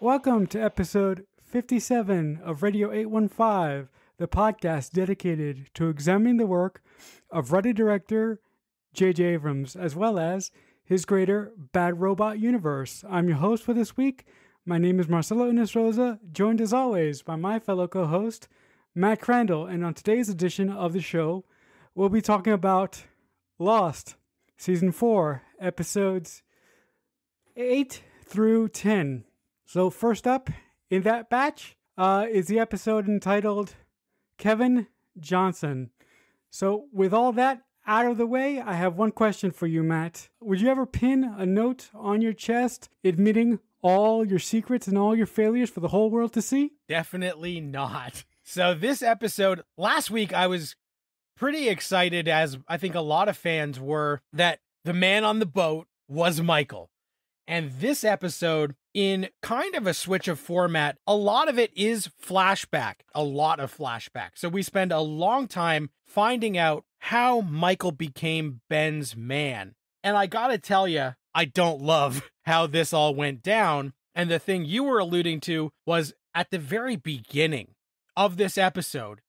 Welcome to episode 57 of Radio 815, the podcast dedicated to examining the work of writer director J.J. Abrams, as well as his greater Bad Robot universe. I'm your host for this week. My name is Marcelo Inesrosa, joined as always by my fellow co-host, Matt Crandall. And on today's edition of the show, we'll be talking about Lost, Season 4, Episodes 8 through 10. So first up in that batch is the episode entitled Kevin Johnson. So with all that out of the way, I have one question for you, Matt. Would you ever pin a note on your chest admitting all your secrets and all your failures for the whole world to see? Definitely not. So this episode, last week I was pretty excited, as I think a lot of fans were, that the man on the boat was Michael. And this episode, in kind of a switch of format, a lot of it is flashback, a lot of flashback. So we spend a long time finding out how Michael became Ben's man. And I gotta tell you, I don't love how this all went down. And the thing you were alluding to was at the very beginning of this episode,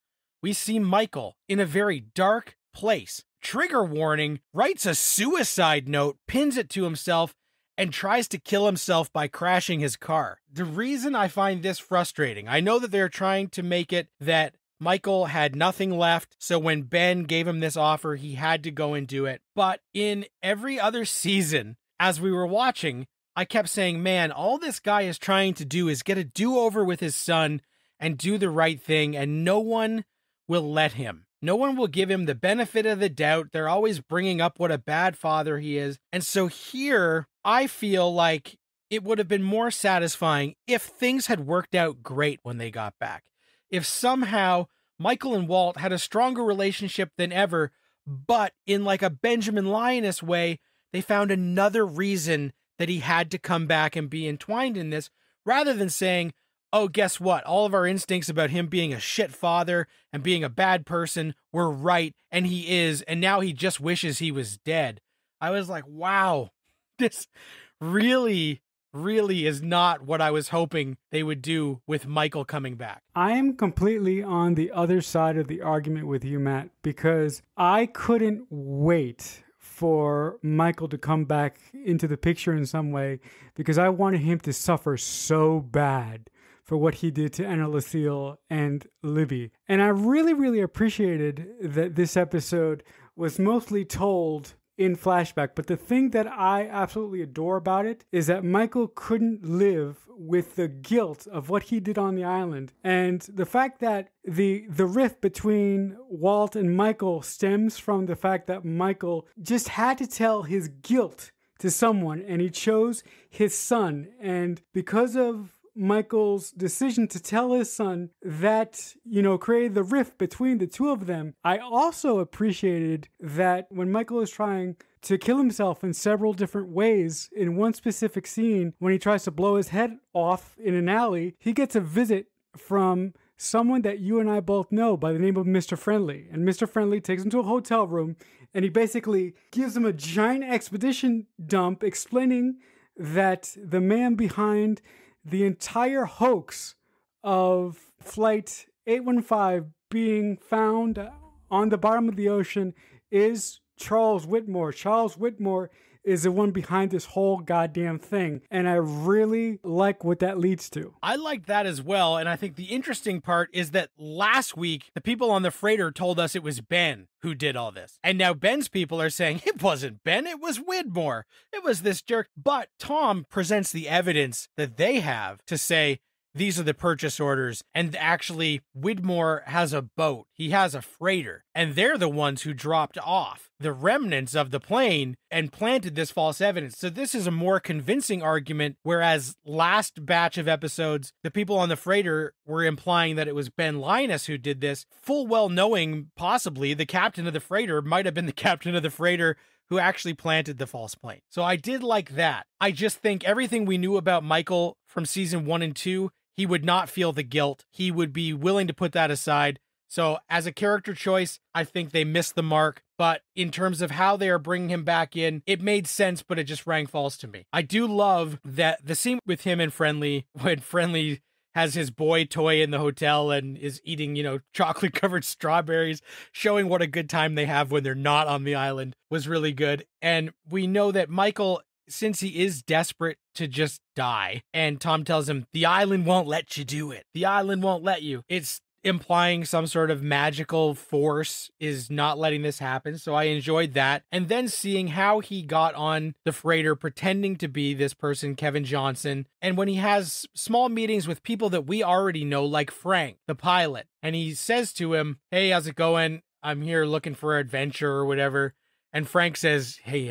we see Michael in a very dark place. Trigger warning, writes a suicide note, pins it to himself, and tries to kill himself by crashing his car. The reason I find this frustrating, I know that they're trying to make it that Michael had nothing left, so when Ben gave him this offer, he had to go and do it. But in every other season, as we were watching, I kept saying, man, all this guy is trying to do is get a do-over with his son and do the right thing, and no one will let him. No one will give him the benefit of the doubt. They're always bringing up what a bad father he is. And so here, I feel like it would have been more satisfying if things had worked out great when they got back. If somehow Michael and Walt had a stronger relationship than ever, but in like a Benjamin Linus way, they found another reason that he had to come back and be entwined in this, rather than saying, oh, guess what? All of our instincts about him being a shit father and being a bad person were right, and he is, and now he just wishes he was dead. I was like, wow, this really is not what I was hoping they would do with Michael coming back. I am completely on the other side of the argument with you, Matt, because I couldn't wait for Michael to come back into the picture in some way, because I wanted him to suffer so bad for what he did to Anna Lucille and Libby. And I really appreciated that this episode was mostly told in flashback. But the thing that I absolutely adore about it is that Michael couldn't live with the guilt of what he did on the island. And the fact that the rift between Walt and Michael stems from the fact that Michael just had to tell his guilt to someone, and he chose his son. And because of Michael's decision to tell his son, that, created the rift between the two of them. I also appreciated that when Michael is trying to kill himself in several different ways, in one specific scene, when he tries to blow his head off in an alley, he gets a visit from someone that you and I both know by the name of Mr. Friendly. And Mr. Friendly takes him to a hotel room, and he basically gives him a giant expedition dump explaining that the man behind the entire hoax of Flight 815 being found on the bottom of the ocean is Charles Whitmore. Charles Whitmore is the one behind this whole goddamn thing. And I really like what that leads to. I like that as well. And I think the interesting part is that last week, the people on the freighter told us it was Ben who did all this. And now Ben's people are saying it wasn't Ben, it was Whitmore. It was this jerk. But Tom presents the evidence that they have to say, these are the purchase orders. And actually, Whitmore has a boat. He has a freighter. And they're the ones who dropped off the remnants of the plane and planted this false evidence. So this is a more convincing argument, whereas last batch of episodes, the people on the freighter were implying that it was Ben Linus who did this, full well knowing possibly the captain of the freighter might have been the captain of the freighter who actually planted the false plane. So I did like that. I just think everything we knew about Michael from season 1 and 2, he would not feel the guilt. He would be willing to put that aside. So as a character choice, I think they missed the mark. But in terms of how they are bringing him back in, it made sense, but it just rang false to me. I do love that the scene with him and Friendly, when Friendly has his boy toy in the hotel and is eating, chocolate covered strawberries, showing what a good time they have when they're not on the island, was really good. And we know that Michael, since he is desperate to just die, and Tom tells him, the island won't let you do it. The island won't let you. It's implying some sort of magical force is not letting this happen. So I enjoyed that. And then seeing how he got on the freighter pretending to be this person, Kevin Johnson. And when he has small meetings with people that we already know, like Frank, the pilot, and he says to him, hey, how's it going? I'm here looking for adventure or whatever. And Frank says, hey,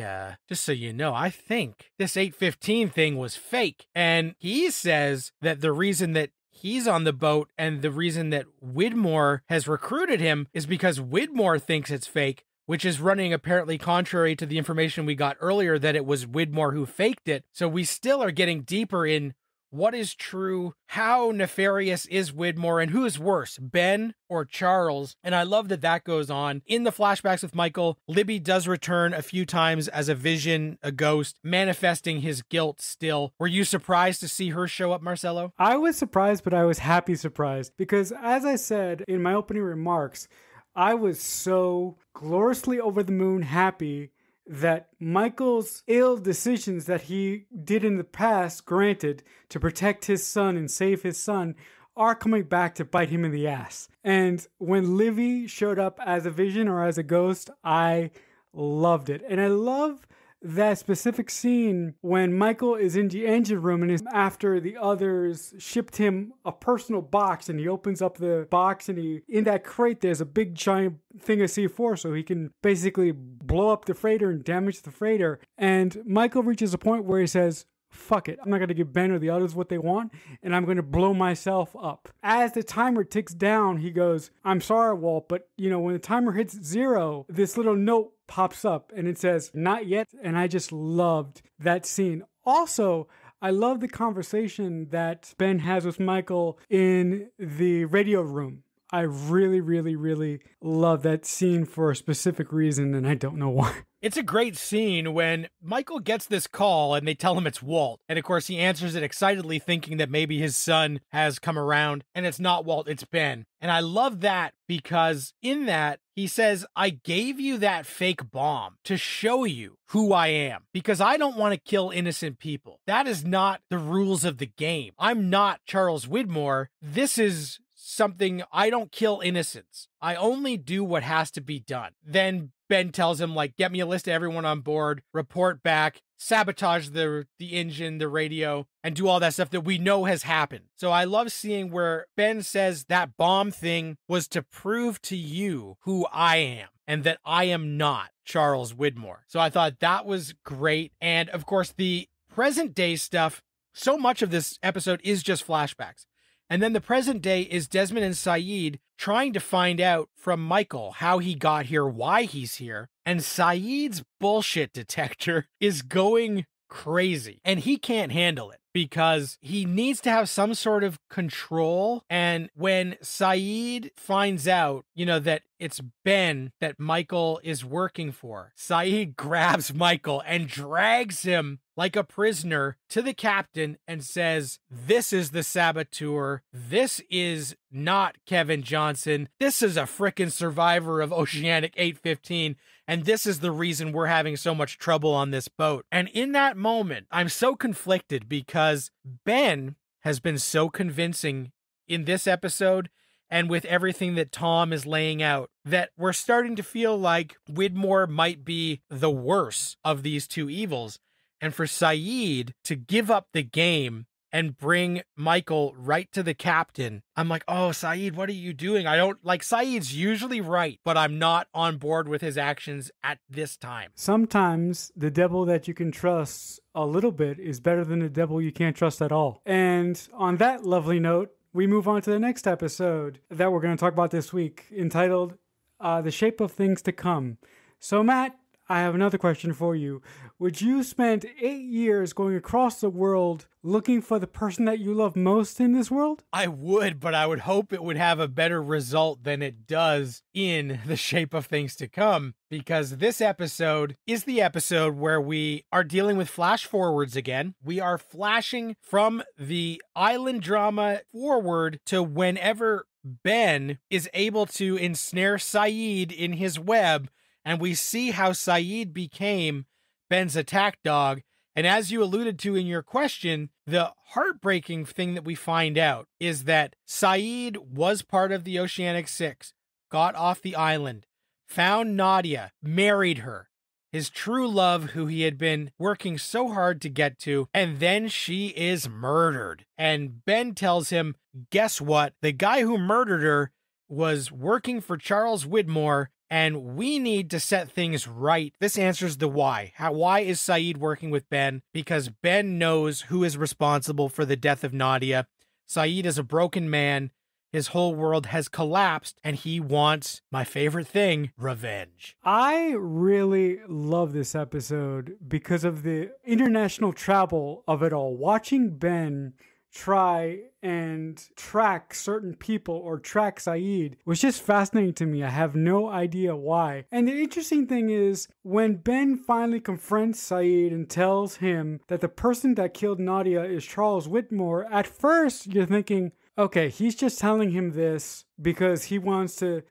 just so you know, I think this 815 thing was fake. And he says that the reason that he's on the boat and the reason that Widmore has recruited him is because Widmore thinks it's fake, which is running apparently contrary to the information we got earlier that it was Widmore who faked it. So we still are getting deeper in what is true, how nefarious is Widmore, and who is worse, Ben or Charles? And I love that that goes on. In the flashbacks with Michael, Libby does return a few times as a vision, a ghost, manifesting his guilt still. Were you surprised to see her show up, Marcelo? I was surprised, but I was happy surprised because, as I said in my opening remarks, I was so gloriously over the moon happy that Michael's ill decisions that he did in the past, granted, to protect his son and save his son, are coming back to bite him in the ass. And when Livy showed up as a vision or as a ghost, I loved it. And I love that specific scene when Michael is in the engine room and is after the others shipped him a personal box, and he opens up the box, and in that crate there's a big giant thing of C4, so he can basically blow up the freighter and damage the freighter. And Michael reaches a point where he says, fuck it, I'm not going to give Ben or the others what they want, and I'm going to blow myself up. As the timer ticks down, he goes, I'm sorry, Walt, but when the timer hits 0, this little note pops up and it says, not yet. And I just loved that scene. Also, I love the conversation that Ben has with Michael in the radio room. I really, really, really love that scene for a specific reason, and I don't know why. It's a great scene when Michael gets this call and they tell him it's Walt. And of course, he answers it excitedly, thinking that maybe his son has come around, and it's not Walt, it's Ben. And I love that because in that, he says, I gave you that fake bomb to show you who I am because I don't want to kill innocent people. That is not the rules of the game. I'm not Charles Widmore. This is something, I don't kill innocents. I only do what has to be done. Then Ben tells him, get me a list of everyone on board, report back, sabotage the engine, the radio, and do all that stuff that we know has happened. So I love seeing where Ben says that bomb thing was to prove to you who I am and that I am not Charles Widmore. So I thought that was great. And of course, the present day stuff, so much of this episode is just flashbacks. And then the present day is Desmond and Sayid trying to find out from Michael how he got here, why he's here. And Sayid's bullshit detector is going crazy. And he can't handle it because he needs to have some sort of control. And when Sayid finds out, that it's Ben that Michael is working for, Sayid grabs Michael and drags him like a prisoner to the captain and says, this is the saboteur. This is not Kevin Johnson. This is a frickin' survivor of Oceanic 815. And this is the reason we're having so much trouble on this boat. And in that moment, I'm so conflicted because Ben has been so convincing in this episode and with everything that Tom is laying out that we're starting to feel like Widmore might be the worst of these two evils. And for Sayid to give up the game and bring Michael right to the captain, I'm like, oh, Sayid, what are you doing? Sayid's usually right, but I'm not on board with his actions at this time. Sometimes the devil that you can trust a little bit is better than the devil you can't trust at all. And on that lovely note, we move on to the next episode that we're going to talk about this week, entitled The Shape of Things to Come. So, Matt, I have another question for you. Would you spend 8 years going across the world looking for the person that you love most in this world? I would, but I would hope it would have a better result than it does in The Shape of Things to Come, because this episode is the episode where we are dealing with flash forwards again. We are flashing from the island drama forward to whenever Ben is able to ensnare Sayid in his web, and we see how Sayid became Ben's attack dog. And as you alluded to in your question, the heartbreaking thing that we find out is that Sayid was part of the Oceanic Six, got off the island, found Nadia, married her, his true love who he had been working so hard to get to, and then she is murdered. And Ben tells him, guess what? The guy who murdered her was working for Charles Widmore, and we need to set things right. This answers the why. Why is Sayid working with Ben? Because Ben knows who is responsible for the death of Nadia. Sayid is a broken man. His whole world has collapsed, and he wants, my favorite thing, revenge. I really love this episode because of the international travel of it all. Watching Ben try and track certain people or track Sayid was just fascinating to me. I have no idea why. And the interesting thing is, when Ben finally confronts Sayid and tells him that the person that killed Nadia is Charles Widmore, at first you're thinking, okay, he's just telling him this because he wants to,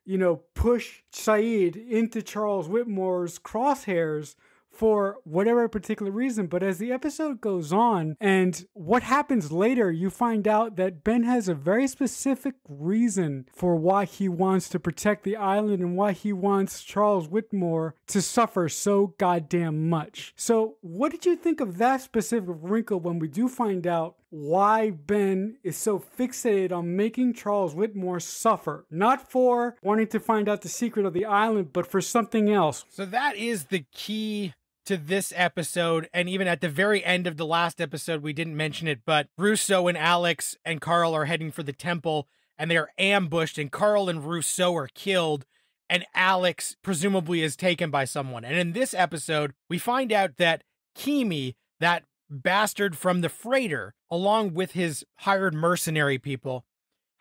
push Sayid into Charles Widmore's crosshairs for whatever particular reason. But as the episode goes on and what happens later, you find out that Ben has a very specific reason for why he wants to protect the island and why he wants Charles Widmore to suffer so goddamn much. So what did you think of that specific wrinkle when we do find out why Ben is so fixated on making Charles Widmore suffer? Not for wanting to find out the secret of the island, but for something else. So that is the key to this episode, and even at the very end of the last episode, we didn't mention it, but Rousseau and Alex and Carl are heading for the temple, and they are ambushed, and Carl and Rousseau are killed, and Alex presumably is taken by someone. And in this episode, we find out that Keamy, that bastard from the freighter, along with his hired mercenary people,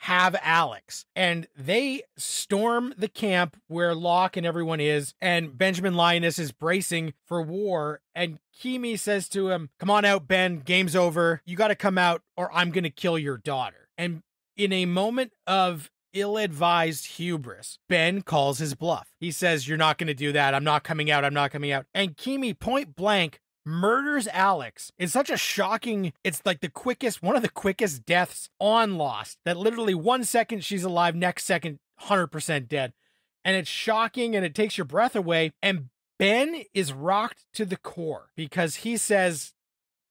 have Alex, and they storm the camp where Locke and everyone is, and Benjamin Linus is bracing for war, and Keamy says to him, come on out, Ben, game's over, you gotta come out or I'm gonna kill your daughter. And in a moment of ill-advised hubris, Ben calls his bluff. He says, you're not gonna do that, I'm not coming out, and Keamy point blank murders Alex in such a shocking, it's like one of the quickest deaths on Lost, that literally 1 second she's alive, next second 100% dead. And it's shocking and it takes your breath away. And Ben is rocked to the core because he says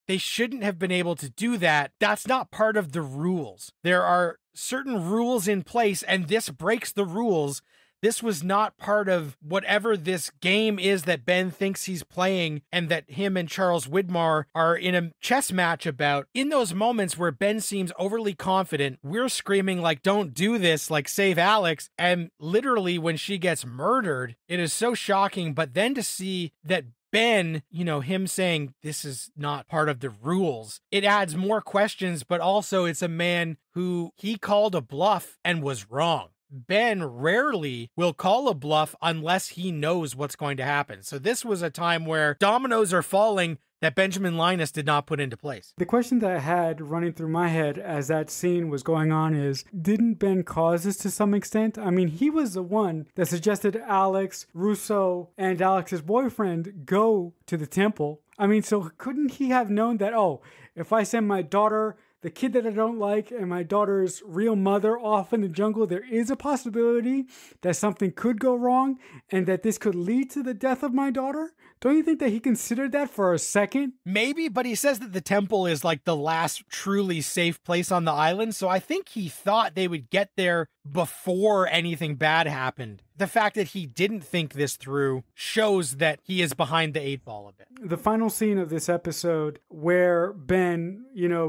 they shouldn't have been able to do that. That's not part of the rules. There are certain rules in place, and this breaks the rules. This was not part of whatever this game is that Ben thinks he's playing and that him and Charles Widmore are in a chess match about. In those moments where Ben seems overly confident, we're screaming like, don't do this, like save Alex. And literally when she gets murdered, it is so shocking. But then to see that Ben, him saying this is not part of the rules, it adds more questions, but also it's a man who he called a bluff and was wrong. Ben rarely will call a bluff unless he knows what's going to happen. So this was a time where dominoes are falling that Benjamin Linus did not put into place. The question that I had running through my head as that scene was going on is, didn't Ben cause this to some extent? I mean, he was the one that suggested Alex, Rousseau, and Alex's boyfriend go to the temple. I mean, so couldn't he have known that, if I send my daughter, the kid that I don't like, and my daughter's real mother off in the jungle, there is a possibility that something could go wrong and that this could lead to the death of my daughter? Don't you think that he considered that for a second? Maybe, but he says that the temple is like the last truly safe place on the island, so I think he thought they would get there before anything bad happened. The fact that he didn't think this through shows that he is behind the 8 ball a bit. The final scene of this episode where Ben,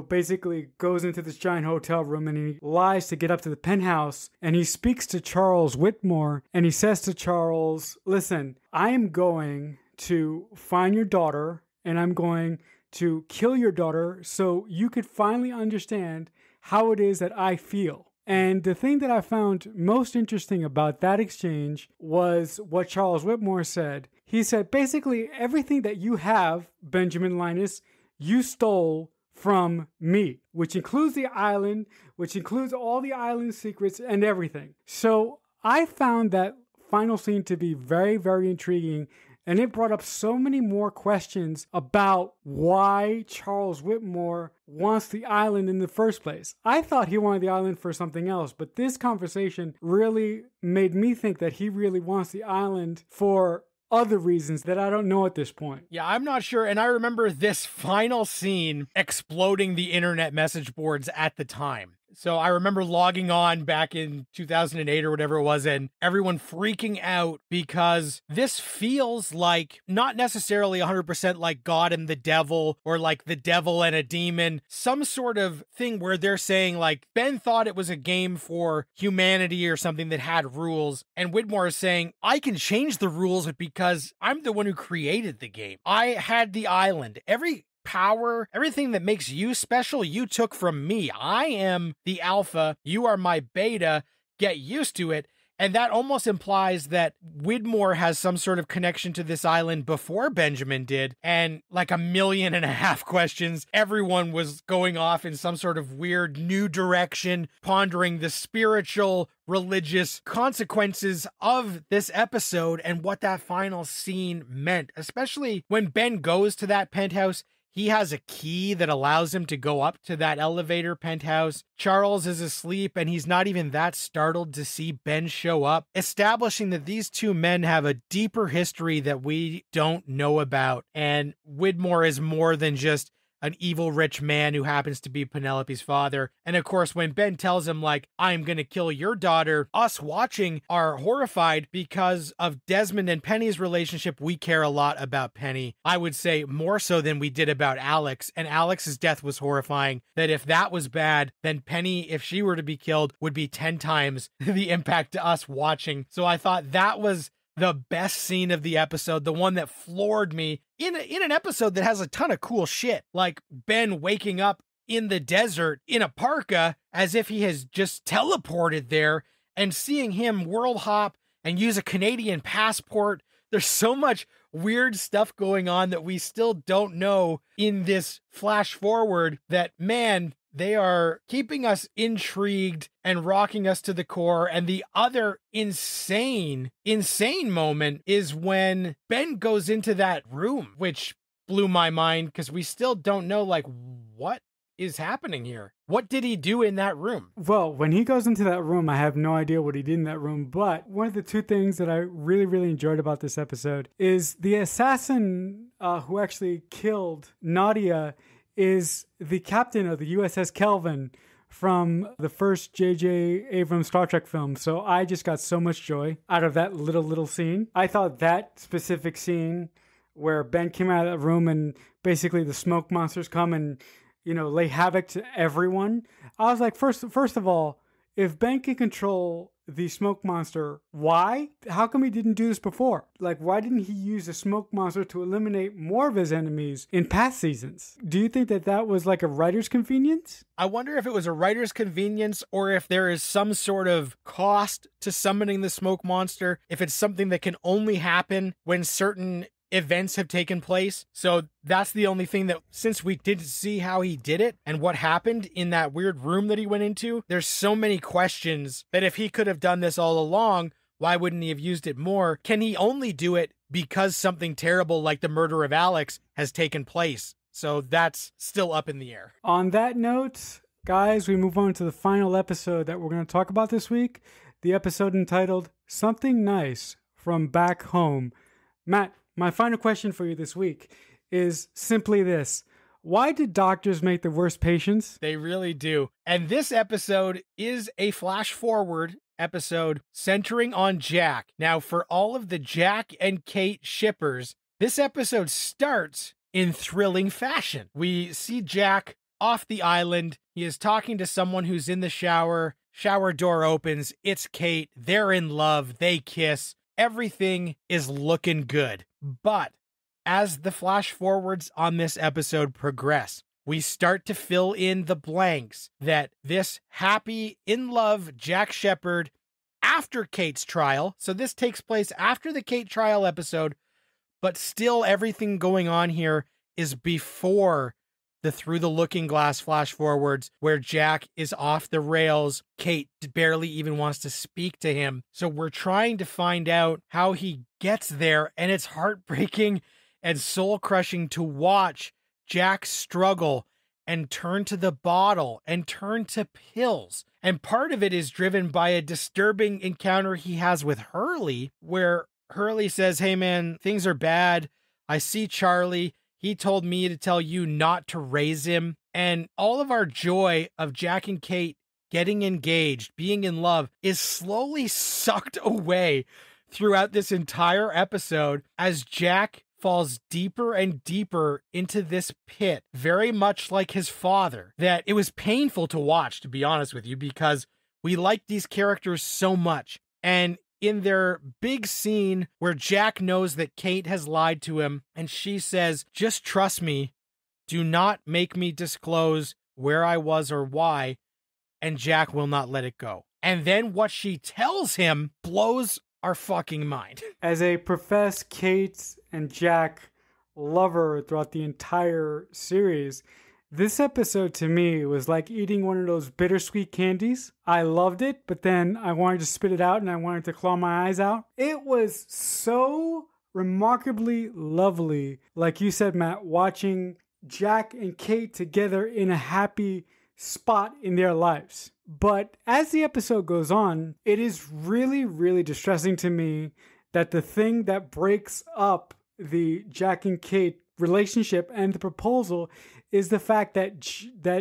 basically goes into this giant hotel room and he lies to get up to the penthouse, and he speaks to Charles Widmore and he says to Charles, listen, I am going to find your daughter and I'm going to kill your daughter so you could finally understand how it is that I feel. And the thing that I found most interesting about that exchange was what Charles Whitmore said. He said, basically, everything that you have, Benjamin Linus, you stole from me, which includes the island, which includes all the island secrets and everything. So I found that final scene to be very, very intriguing. And it brought up so many more questions about why Charles Whitmore wants the island in the first place. I thought he wanted the island for something else, but this conversation really made me think that he really wants the island for other reasons that I don't know at this point. Yeah, I'm not sure. And I remember this final scene exploding the internet message boards at the time. So I remember logging on back in 2008 or whatever it was, and everyone freaking out because this feels like not necessarily 100% like God and the devil or like the devil and a demon, some sort of thing where they're saying like Ben thought it was a game for humanity or something that had rules. And Widmore is saying, I can change the rules because I'm the one who created the game. I had the island. Every power, everything that makes you special, you took from me. I am the alpha. You are my beta. Get used to it. And that almost implies that Widmore has some sort of connection to this island before Benjamin did. And like 1.5 million questions, everyone was going off in some sort of weird new direction, pondering the spiritual, religious consequences of this episode and what that final scene meant, especially when Ben goes to that penthouse. He has a key that allows him to go up to that elevator penthouse. Charles is asleep and he's not even that startled to see Ben show up, establishing that these two men have a deeper history that we don't know about. And Widmore is more than just an evil rich man who happens to be Penelope's father. And of course, when Ben tells him, like, I'm gonna kill your daughter, us watching are horrified because of Desmond and Penny's relationship. We care a lot about Penny. I would say more so than we did about Alex. And Alex's death was horrifying. That if that was bad, then Penny, if she were to be killed, would be 10 times the impact to us watching. So I thought that was the best scene of the episode, the one that floored me in an episode that has a ton of cool shit, like Ben waking up in the desert in a parka as if he has just teleported there, and seeing him world hop and use a Canadian passport. There's so much weird stuff going on that we still don't know in this flash forward that, man, they are keeping us intrigued and rocking us to the core. And the other insane moment is when Ben goes into that room, which blew my mind because we still don't know, like, what is happening here? What did he do in that room? Well, when he goes into that room, I have no idea what he did in that room. But one of the two things that I really, really enjoyed about this episode is the assassin who actually killed Nadia is the captain of the USS Kelvin from the first J.J. Abrams Star Trek film. So I just got so much joy out of that little scene. I thought that specific scene where Ben came out of that room and basically the smoke monsters come and, you know, lay havoc to everyone. I was like, first of all, if Ben can control the smoke monster, why? How come he didn't do this before? Like, why didn't he use the smoke monster to eliminate more of his enemies in past seasons? Do you think that that was like a writer's convenience? I wonder if it was a writer's convenience or if there is some sort of cost to summoning the smoke monster, if it's something that can only happen when certain events have taken place. So that's the only thing that, since we didn't see how he did it and what happened in that weird room that he went into, there's so many questions that if he could have done this all along, why wouldn't he have used it more? Can he only do it because something terrible like the murder of Alex has taken place? So that's still up in the air. On that note, guys, we move on to the final episode that we're going to talk about this week. The episode entitled Something Nice from Back Home. Matt, my final question for you this week is simply this. Why did doctors make the worst patients? They really do. And this episode is a flash forward episode centering on Jack. Now, for all of the Jack and Kate shippers, this episode starts in thrilling fashion. We see Jack off the island. He is talking to someone who's in the shower. Shower door opens. It's Kate. They're in love. They kiss. Everything is looking good. But as the flash forwards on this episode progress, we start to fill in the blanks that this happy, in love Jack Shephard after Kate's trial. So this takes place after the Kate trial episode, but still everything going on here is before the Through the Looking Glass flash forwards, where Jack is off the rails. Kate barely even wants to speak to him. So we're trying to find out how he gets there, and it's heartbreaking and soul-crushing to watch Jack struggle and turn to the bottle and turn to pills. And part of it is driven by a disturbing encounter he has with Hurley, where Hurley says, "Hey man, things are bad. I see Charlie. He told me to tell you not to raise him." And all of our joy of Jack and Kate getting engaged, being in love, is slowly sucked away throughout this entire episode as Jack falls deeper and deeper into this pit, very much like his father, that it was painful to watch, to be honest with you, because we like these characters so much. And in their big scene where Jack knows that Kate has lied to him, and she says, "Just trust me, do not make me disclose where I was or why," and Jack will not let it go. And then what she tells him blows our fucking mind. As a professed Kate and Jack lover throughout the entire series, this episode to me was like eating one of those bittersweet candies. I loved it, but then I wanted to spit it out and I wanted to claw my eyes out. It was so remarkably lovely, like you said, Matt, watching Jack and Kate together in a happy spot in their lives. But as the episode goes on, it is really, really distressing to me that the thing that breaks up the Jack and Kate relationship and the proposal is the fact that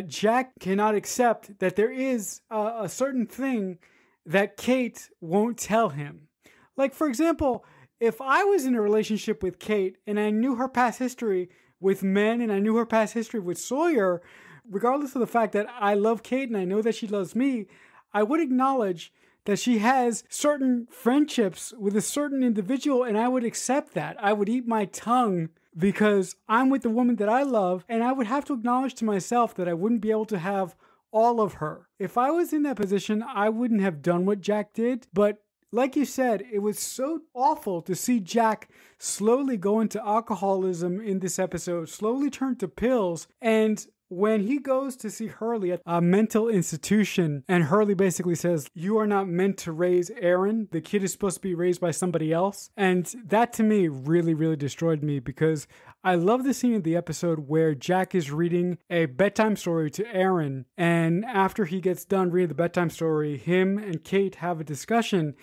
Jack cannot accept that there is a certain thing that Kate won't tell him. Like, for example, if I was in a relationship with Kate and I knew her past history with men and I knew her past history with Sawyer, regardless of the fact that I love Kate and I know that she loves me, I would acknowledge that she has certain friendships with a certain individual, and I would accept that. I would eat my tongue because I'm with the woman that I love, and I would have to acknowledge to myself that I wouldn't be able to have all of her. If I was in that position, I wouldn't have done what Jack did, but like you said, it was so awful to see Jack slowly go into alcoholism in this episode, slowly turn to pills, and when he goes to see Hurley at a mental institution, and Hurley basically says, "You are not meant to raise Aaron. The kid is supposed to be raised by somebody else." And that to me really, really destroyed me, because I love the scene in the episode where Jack is reading a bedtime story to Aaron. And after he gets done reading the bedtime story, him and Kate have a discussion.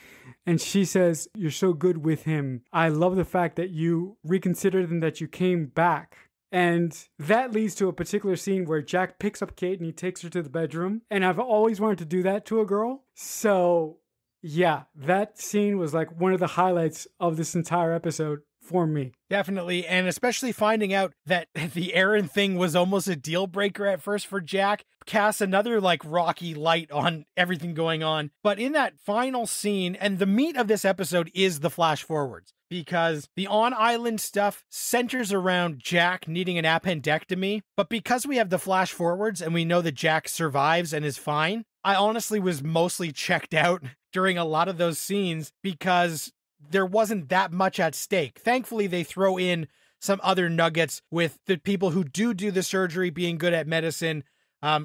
And she says, "You're so good with him. I love the fact that you reconsidered and that you came back." And that leads to a particular scene where Jack picks up Kate and he takes her to the bedroom. And I've always wanted to do that to a girl. So yeah, that scene was like one of the highlights of this entire episode for me. Definitely. And especially finding out that the Aaron thing was almost a deal breaker at first for Jack casts another like rocky light on everything going on. But in that final scene, and the meat of this episode is the flash forwards, because the on-island stuff centers around Jack needing an appendectomy. But because we have the flash forwards and we know that Jack survives and is fine, I honestly was mostly checked out during a lot of those scenes because there wasn't that much at stake. Thankfully, they throw in some other nuggets with the people who do the surgery being good at medicine.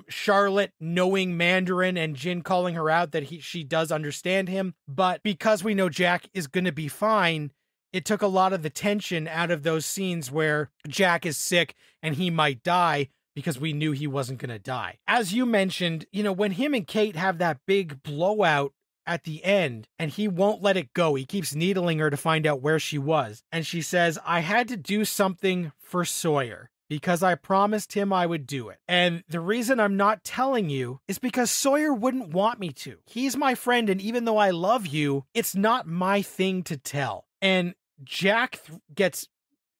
Charlotte knowing Mandarin and Jin calling her out that she does understand him. But because we know Jack is going to be fine, it took a lot of the tension out of those scenes where Jack is sick and he might die, because we knew he wasn't going to die. As you mentioned, you know, when him and Kate have that big blowout at the end and he won't let it go, he keeps needling her to find out where she was. And she says, "I had to do something for Sawyer because I promised him I would do it. And the reason I'm not telling you is because Sawyer wouldn't want me to. He's my friend, and even though I love you, it's not my thing to tell." And Jack gets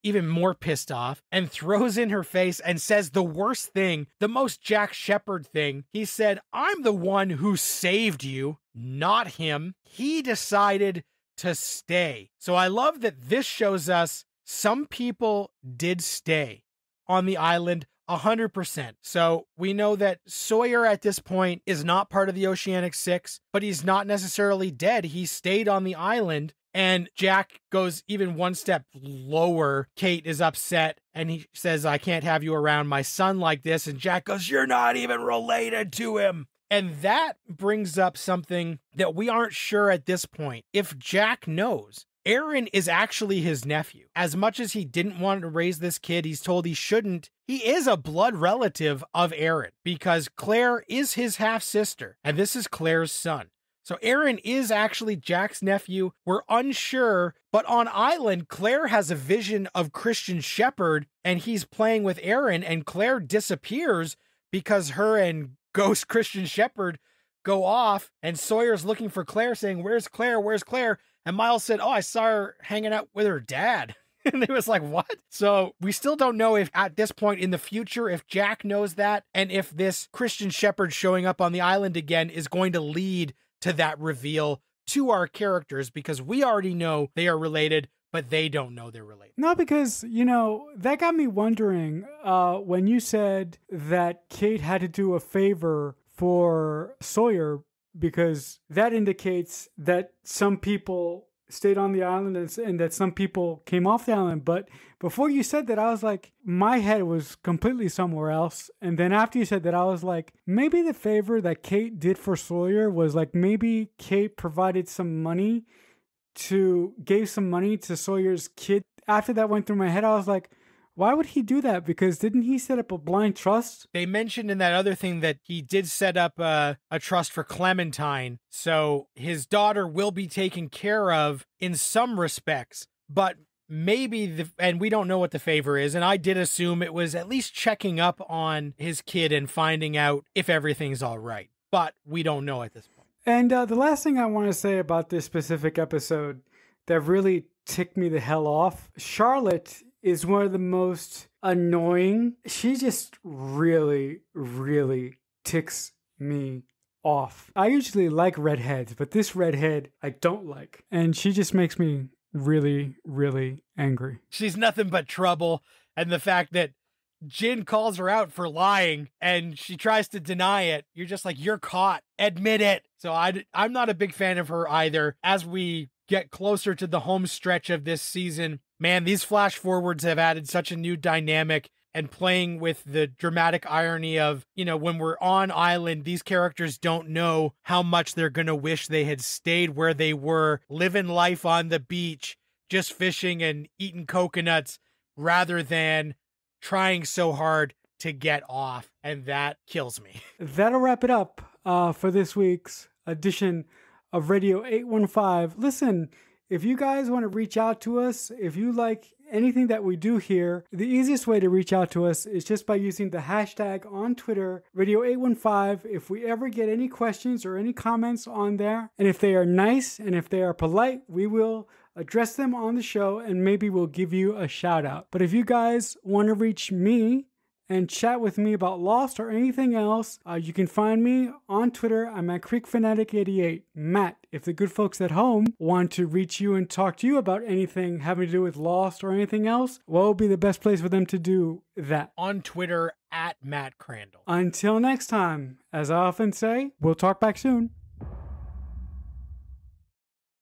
even more pissed off and throws in her face and says the worst thing, the most Jack Shephard thing. He said, "I'm the one who saved you, not him. He decided to stay." So I love that this shows us some people did stay on the island 100%. So we know that Sawyer at this point is not part of the Oceanic Six, but he's not necessarily dead. He stayed on the island, and Jack goes even one step lower. Kate is upset and he says, I can't have you around my son like this. And Jack goes, you're not even related to him. And that brings up something that we aren't sure at this point. If Jack knows, Aaron is actually his nephew. As much as he didn't want to raise this kid, he's told he shouldn't. He is a blood relative of Aaron because Claire is his half-sister, and this is Claire's son. So Aaron is actually Jack's nephew. We're unsure, but on Island, Claire has a vision of Christian Shepherd, and he's playing with Aaron, and Claire disappears because her and Ghost Christian Shepherd go off, and Sawyer's looking for Claire, saying, where's Claire? Where's Claire? And Miles said, oh, I saw her hanging out with her dad. And it was like, what? So we still don't know if at this point in the future, if Jack knows that, and if this Christian Shepherd showing up on the island again is going to lead to that reveal to our characters, because we already know they are related, but they don't know they're related. No, because, that got me wondering when you said that Kate had to do a favor for Sawyer, because that indicates that some people stayed on the island and that some people came off the island. But before you said that, I was like, my head was completely somewhere else. And then after you said that, I was like, maybe the favor that Kate did for Sawyer was like, maybe Kate provided some money gave some money to Sawyer's kid. After that went through my head, I was like, why would he do that? Because didn't he set up a blind trust? They mentioned in that other thing that he did set up a trust for Clementine. So his daughter will be taken care of in some respects, but maybe, and we don't know what the favor is. And I did assume it was at least checking up on his kid and finding out if everything's all right, but we don't know at this point. And the last thing I want to say about this specific episode that really ticked me the hell off, Charlotte is one of the most annoying. She just really, really ticks me off. I usually like redheads, but this redhead I don't like. And she just makes me really, really angry. She's nothing but trouble. And the fact that Jin calls her out for lying and she tries to deny it, you're just like, you're caught. Admit it. So I'm not a big fan of her either. As we get closer to the home stretch of this season, man, these flash forwards have added such a new dynamic, and playing with the dramatic irony of, when we're on island, these characters don't know how much they're going to wish they had stayed where they were, living life on the beach, just fishing and eating coconuts, rather than trying so hard to get off. And that kills me. That'll wrap it up for this week's edition of Radio 815. Listen, if you guys want to reach out to us, if you like anything that we do here, the easiest way to reach out to us is just by using the hashtag on Twitter, Radio 815. If we ever get any questions or any comments on there, and if they are nice and if they are polite, we will address them on the show and maybe we'll give you a shout out. But if you guys want to reach me and chat with me about Lost or anything else, you can find me on Twitter. I'm at CreekFanatic88. Matt, if the good folks at home want to reach you and talk to you about anything having to do with Lost or anything else, what would be the best place for them to do that? On Twitter, at Matt Crandall. Until next time, as I often say, we'll talk back soon.